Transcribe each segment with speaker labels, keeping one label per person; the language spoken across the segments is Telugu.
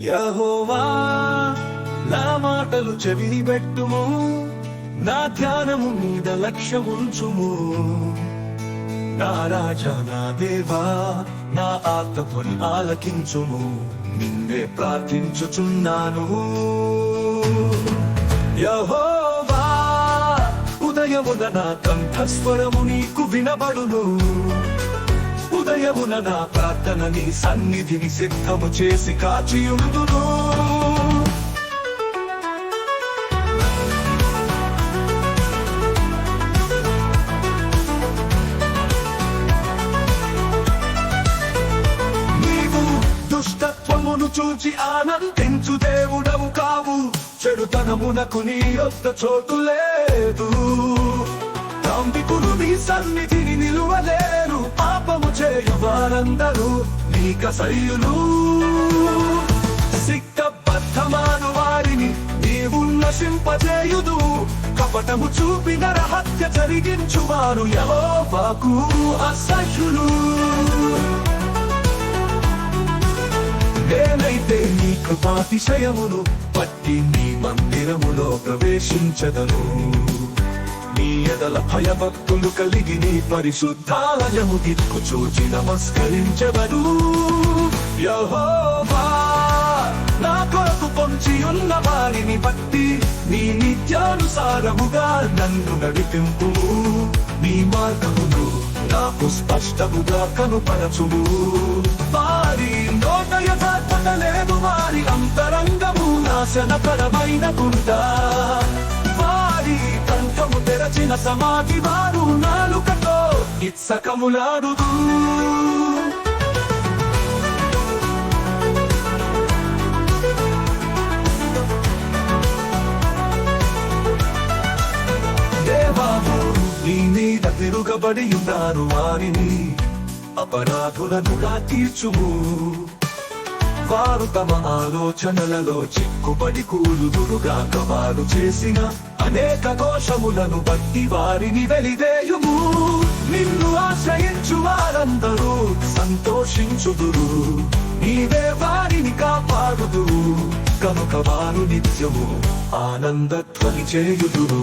Speaker 1: యెహోవా నా మాటలు చెవిని పెట్టుము, నా ధ్యానము మీద లక్ష్యముంచుము. నా రాజా నా దేవా నా ఆత్మని ఆలకించుము, నిన్నే ప్రార్థించుచున్నాను. యెహోవా ఉదయమున నా కంఠస్వరము నీకు వినబడును, ఉదయమున నా ప్రార్థన నీ సన్నిధిని సిద్ధము చేసి కాచియుందును. నీవు దుష్టత్వమును చూచి ఆనందించు దేవుడవు కావు, చెడుతనమునకు నీ యొద్ద చోటు లేదు. తాంబికులు నీ సన్నిధిని నిలువలేరు, పాపము చేయు వారందరూ నీ కసయ్యులు. సిద్ధబద్ధమాను వారిని నీవు నశింపజేయుదు, కపటము చూపి నరహత్య జరిగించువారు యెహోవాకు అసహ్యులు. నేనైతే నీ కృపాతిశయమును పట్టి నీ మందిరములో ప్రవేశించదను. నీ ఎదల భయభక్తులు కలిగి నీ పరిశుద్ధాలయము దిక్కు చూచి నమస్కరించబడు. యెహోవా నా కొరకు పొంచి ఉన్న వారిని బట్టి నీ నిత్యానుసారముగా నన్ను నడిపింపు. నీ మార్గమును నాకు స్పష్టముగా కనుపరచుము. వారి నోట యథార్థత లేదు, వారి అంతరంగము నాశనకరమైన గుంట. వారి కంఠము తెరచిన సమాధి వారు నాలుకతో ఇత్సకములాడుదు. దేవాము నీ మీద తిరుగబడి ఉన్నారు, వారిని అపరాధులనుగా తీర్చుము. వారు తమ ఆలోచనలలో చిక్కుపడి కూలుదురుగాక, వారు చేసిన అనేక దోషములను బట్టి వారిని వెలివేయుము. నిన్ను ఆశ్రయించు వారందరూ సంతోషించుదురు, నీవే వారిని కాపాడుదురు. కనుక వారు నిత్యము ఆనందధ్వని చేయుదురు.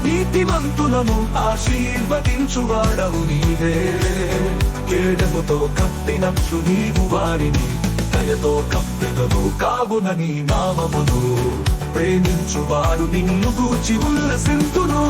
Speaker 1: నీతిమంతులను ఆశీర్వదించువాడవు నీవే, కేడముతో కప్పినట్లు నీవు వారిని దయతో కప్పెదవు. కావున నీ నామమును ప్రేమించువారు నిన్ను గూర్చి ఉల్లసింతును.